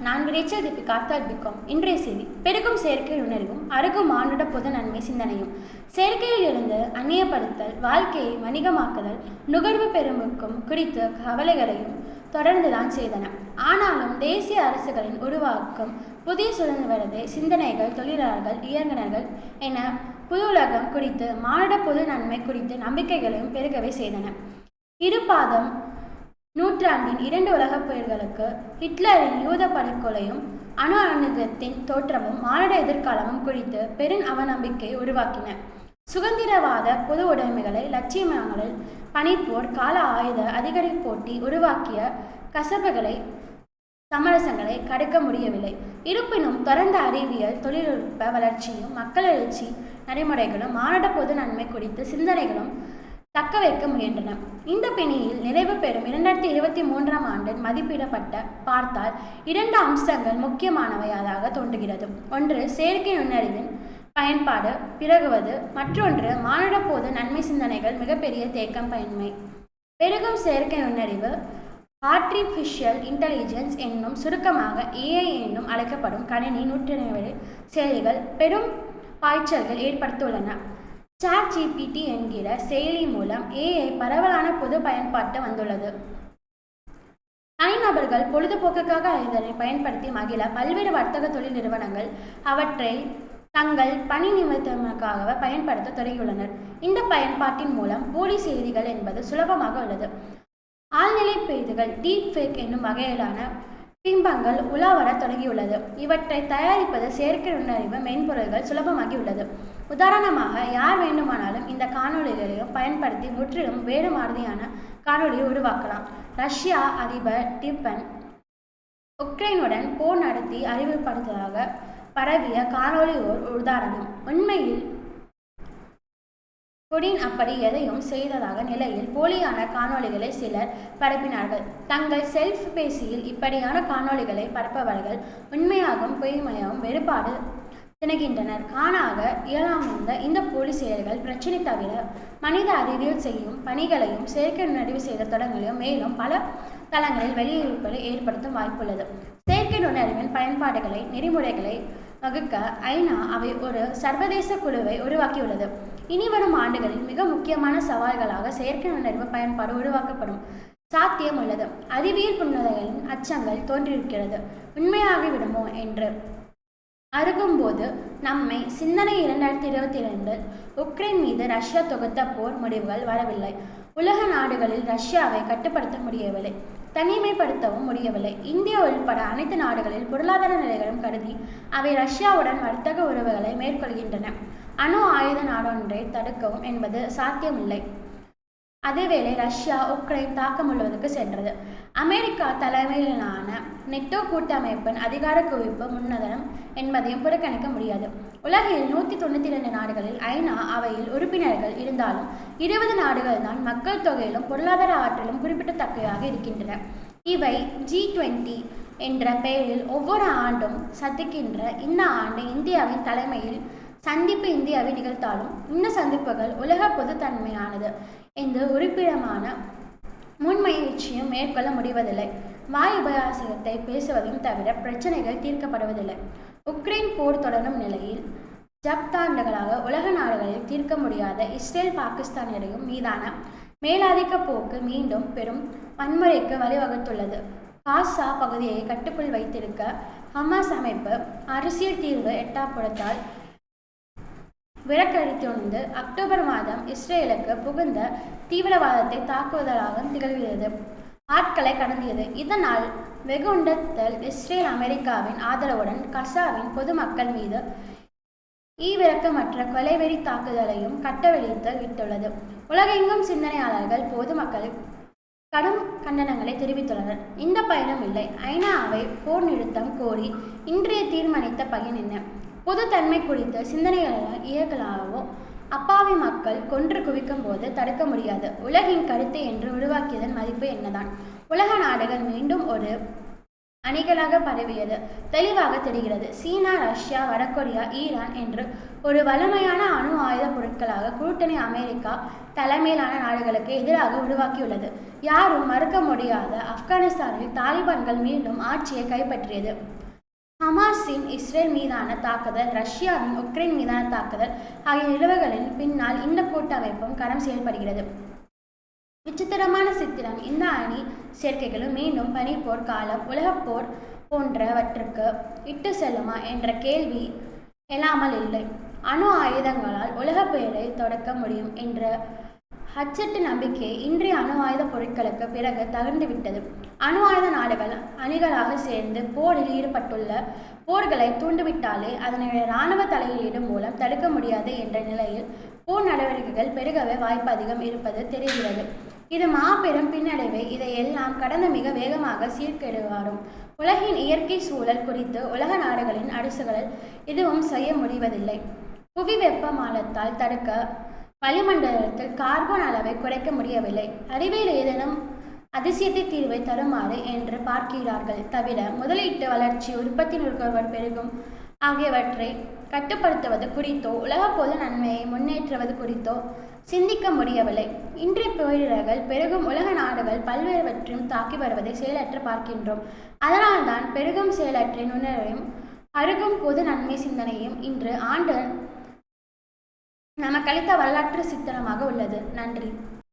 நான் விரைச்சல் தீபிகா தர்பிக்கும். இன்றைய செய்தி: பெருகும் செயற்கை நுண்ணறிவும் அருகும் மானுட பொது நன்மை சிந்தனையும். செயற்கையில் இருந்து அந்நியப்படுத்தல், வாழ்க்கையை வணிகமாக்குதல், நுகர்வு பெருமுக்கும் குறித்த கவலைகளையும் தொடர்ந்துதான் செய்தன. ஆனாலும் தேசிய அரசுகளின் உருவாக்கும் புதிய சுதந்திர சிந்தனைகள், தொழிலாளர்கள், இயங்குநர்கள் என புது உலகம் குறித்து, மானுட பொது நன்மை குறித்து நம்பிக்கைகளையும் பெருகவே செய்தன. இருபாதம் நூற்றாண்டின் 2 உலகப் போர்களுக்கு ஹிட்லரின் யூத படுகொலையும் அணு ஆயுதத்தின் தோற்றமும் மானுட எதிர்காலமும் குறித்து பெரும் அவநம்பிக்கையை உருவாக்கின. சுதந்திரவாத பொது உடைமைகளை லட்சியங்களில் பனிப்போர், கால ஆயுத அதிகாரி போட்டி உருவாக்கிய கசப்புகளை, சமரசங்களை கடக்க முடியவில்லை. இருப்பினும் தொடர்ந்த அறிவியல் தொழில்நுட்ப வளர்ச்சியும் மக்கள் எழுச்சி நடைமுறைகளும் மானுட பொது நன்மை குறித்த சிந்தனைகளும் தக்க வைக்க முயன்றன. இந்த பிணியில் நிறைவு பெறும் 2023ஆம் ஆண்டில் மதிப்பிடப்பட்ட பார்த்தால் 2 அம்சங்கள் முக்கியமானவையாக தோன்றுகிறது. ஒன்று, செயற்கை நுண்ணறிவின் பயன்பாடு பிறகுவது. மற்றொன்று, மானுட பொது நன்மை சிந்தனைகள் மிகப்பெரிய தேக்கம் பயன்மை. பெருகும் செயற்கை நுண்ணறிவு, ஆர்டிஃபிஷியல் இன்டெலிஜென்ஸ் என்னும் சுருக்கமாக AI என்னும் அழைக்கப்படும் கணினி நுண்ணறிவு செயலிகள் பெரும் பாய்ச்சல்கள் ஏற்படுத்தியுள்ளன. ChatGPT என்கிற செயலி மூலம் AI பரவலான பொது பயன்பாட்டு வந்துள்ளது. தனிநபர்கள் பொழுதுபோக்குக்காக இதனை பயன்படுத்தி மகிழ பல்வேறு வர்த்தக தொழில் நிறுவனங்கள் அவற்றை தங்கள் பணி நிமித்தமாக பயன்படுத்த தொடங்கியுள்ளனர். இந்த பயன்பாட்டின் மூலம் போலி செய்திகள் என்பது சுலபமாக உள்ளது. ஆழ்நிலை பெய்துகள், டீப் ஃபேக் என்னும் வகையிலான பிம்பங்கள் உலாவர தொடங்கியுள்ளது. இவற்றை தயாரிப்பது செயற்கை நுண்ணறிவு மென்பொருள்கள் சுலபமாகியுள்ளது. உதாரணமாக, யார் வேண்டுமானாலும் இந்த காணொளிகளையும் பயன்படுத்தி முற்றிலும் வேறு மாதிரியான காணொலியை உருவாக்கலாம். ரஷ்யா அதிபர் டிப்பன் உக்ரைனுடன் போர் நடத்தி அறிவுறுத்ததாக பரவிய காணொலி ஓர் உதாரணம். உண்மையில் புடின் அப்படி எதையும் செய்ததாக நிலையில் போலியான காணொளிகளை சிலர் பரப்பினார்கள். தங்கள் செல்ஃப் பேசியில் இப்படியான காணொளிகளை பரப்பவர்கள் உண்மையாகவும் பொய்மையாகவும் வேறுபாடு திணைகின்றனர். காணாக இயலாமிருந்த இந்த போலி செயல்கள் பிரச்சினை தவிர மனித அறிவியல் செய்யும் பணிகளையும் செயற்கை நுண்ணறிவு செய்த தொடங்களையும் மேலும் பல தளங்களில் வெளியிருப்பதை ஏற்படுத்தும் வாய்ப்புள்ளது. செயற்கை நுண்ணறிவின் பயன்பாடுகளை நெறிமுறைகளை வகுக்க ஐநா அவை ஒரு சர்வதேச குழுவை உருவாக்கியுள்ளது. இனிவரும் ஆண்டுகளில் மிக முக்கியமான சவால்களாக செயற்கை நுண்ணறிவு பயன்பாடு உருவாக்கப்படும் சாத்தியம் உள்ளது. அறிவியல் புன்னதைகளின் அச்சங்கள் தோன்றியிருக்கிறது. உண்மையாகிவிடுமோ என்று அருகும்போது நம்மை சிந்தனை 2022 உக்ரைன் மீது ரஷ்யா தொகுத்த போர் முடிவுகள் வரவில்லை. உலக நாடுகளில் ரஷ்யாவை கட்டுப்படுத்த முடியவில்லை, தனிமைப்படுத்தவும் முடியவில்லை. இந்தியா உள்பட அனைத்து நாடுகளில் பொருளாதார நிலைகளும் கருதி அவை ரஷ்யாவுடன் வர்த்தக உறவுகளை மேற்கொள்கின்றன. அணு ஆயுத நாடொன்றை தடுக்கவும் என்பது சாத்தியமில்லை. அதேவேளை ரஷ்யா உக்ரைன் தாக்கம் முழுவதற்கு சென்றது. அமெரிக்கா தலைமையிலான நெட்டோ கூட்டமைப்பின் அதிகார குவிப்பு முன்னதனம் என்பதையும் புறக்கணிக்க முடியாது. உலகில் 192 நாடுகளில் ஐநா அவையில் உறுப்பினர்கள் இருந்தாலும் 20 நாடுகள் தான் மக்கள் தொகையிலும் பொருளாதார ஆற்றலும் குறிப்பிடத்தக்கவையாக இருக்கின்றன. இவை G20 என்ற பெயரில் ஒவ்வொரு ஆண்டும் சந்திக்கின்ற இந்த ஆண்டு இந்தியாவின் தலைமையில் சந்திப்பு இந்தியாவை நிகழ்த்தாலும் இந்த சந்திப்புகள் உலக பொதுத்தன்மையானது என்ற உறுப்பிடமான முன்முயற்சியும் மேற்கொள்ள முடிவதில்லை. வாய் உபயாசத்தை பேசுவதையும் தவிர பிரச்சனைகள் தீர்க்கப்படுவதில்லை. உக்ரைன் போர் தொடரும் நிலையில் ஜப்தாண்டுகளாக உலக நாடுகளில் தீர்க்க முடியாத இஸ்ரேல் பாகிஸ்தானியரையும் மீதான மேலாதிக்க போக்கு மீண்டும் பெரும் வன்முறைக்கு வழிவகுத்துள்ளது. காசா பகுதியை கட்டுக்குள் வைத்திருக்க ஹமாஸ் அமைப்பு அரசியல் தீர்வு எட்டாப்புறத்தால் விலக்களித்துணர்ந்து அக்டோபர் மாதம் இஸ்ரேலுக்கு புகுந்த தீவிரவாதத்தை தாக்குவதாக திகழ்கிறது. ஆட்களை கடந்தியது. இதனால் வெகுண்டத்தில் இஸ்ரேல் அமெரிக்காவின் ஆதரவுடன் கசாவின் பொதுமக்கள் மீது ஈவிரக்கமற்ற கொலைவெறி தாக்குதலையும் கட்டவிழ்த்து விட்டுள்ளது. உலகெங்கும் சிந்தனையாளர்கள் பொதுமக்கள் கடும் கண்டனங்களை தெரிவித்துள்ளனர். இந்த பயனும் இல்லை. ஐநா அவை போர் நிறுத்தம் கோரி இன்றைய தீர்மானித்த பயன் என்ன? பொதுத்தன்மை குறித்த சிந்தனைகளால் இயக்கலாகவோ அப்பாவி மக்கள் கொன்று குவிக்கும் போது தடுக்க முடியாது. உலகின் கருத்து என்று உருவாக்கியதன் மதிப்பு என்னதான்? உலக நாடுகள் மீண்டும் ஒரு அணிகளாக பரவியது தெளிவாக தெரிகிறது. சீனா, ரஷ்யா, வடகொரியா, ஈரான் என்று ஒரு வலிமையான அணு ஆயுத பொருட்களாக கூட்டணி அமெரிக்கா தலைமையிலான நாடுகளுக்கு எதிராக உருவாக்கியுள்ளது. யாரும் மறுக்க முடியாத ஆப்கானிஸ்தானில் தாலிபான்கள் மீண்டும் ஆட்சியை கைப்பற்றியது. ஹமாஸின் இஸ்ரேல் மீதான தாக்குதல், ரஷ்யாவின் உக்ரைன் மீதான தாக்குதல் ஆகிய நிகழ்வுகளின் பின்னால் இந்த கூட்டமைப்பும் களம் செயல்படுகிறது. விசித்திரமான சித்திரம் இந்த அணி சேர்க்கைகளும் மீண்டும் பனிப்போர் காலம், உலகப்போர் போன்றவற்றுக்கு இட்டு செல்லுமா என்ற கேள்வி எழாமல் இல்லை. அணு ஆயுதங்களால் உலகப்போரை தொடக்க முடியும் என்ற அச்சட்டு நம்பிக்கை இன்றைய அணு ஆயுத பொருட்களுக்கு பிறகு தகர்ந்துவிட்டது. அணு ஆயுத நாடுகள் அணிகளாக சேர்ந்து போரில் ஈடுபட்டுள்ள போர்களை தூண்டிவிட்டாலே அதனுடைய இராணுவ தலையீடு மூலம் தடுக்க முடியாது என்ற நிலையில் போர் நடவடிக்கைகள் பெருகவே வாய்ப்பு அதிகம் இருப்பது தெரிகிறது. இது மாபெரும் பின்னடைவை இதையெல்லாம் கடந்த மிக வேகமாக சீர்கெடுவாரும். உலகின் இயற்கை சூழல் குறித்து உலக நாடுகளின் அரசுகளில் எதுவும் செய்ய முடிவதில்லை. புவி வெப்பமானத்தால் தடுக்க வளிமண்டலத்தில் கார்பன் அளவை குறைக்க முடியவில்லை. அறிவியல் ஏதேனும் அதிசயத்தை தீர்வை தருமாறு என்று பார்க்கிறார்கள் தவிர முதலீட்டு வளர்ச்சி, உற்பத்தி நுகர்வோர் பெருகும் ஆகியவற்றை கட்டுப்படுத்துவது குறித்தோ உலக பொது நன்மையை முன்னேற்றுவது குறித்தோ சிந்திக்க முடியவில்லை. இன்றைய பேரிடர்கள் பெருகும் உலக நாடுகள் பல்வேறுவற்றையும் தாக்கி வருவதை செயலற்று பார்க்கின்றோம். அதனால்தான் பெருகும் செயலற்றின் உணர்வையும் அருகும் பொது நன்மை சிந்தனையும் இன்று ஆண்டு நமக்களித்த வரலாற்று சித்திரமாக உள்ளது. நன்றி.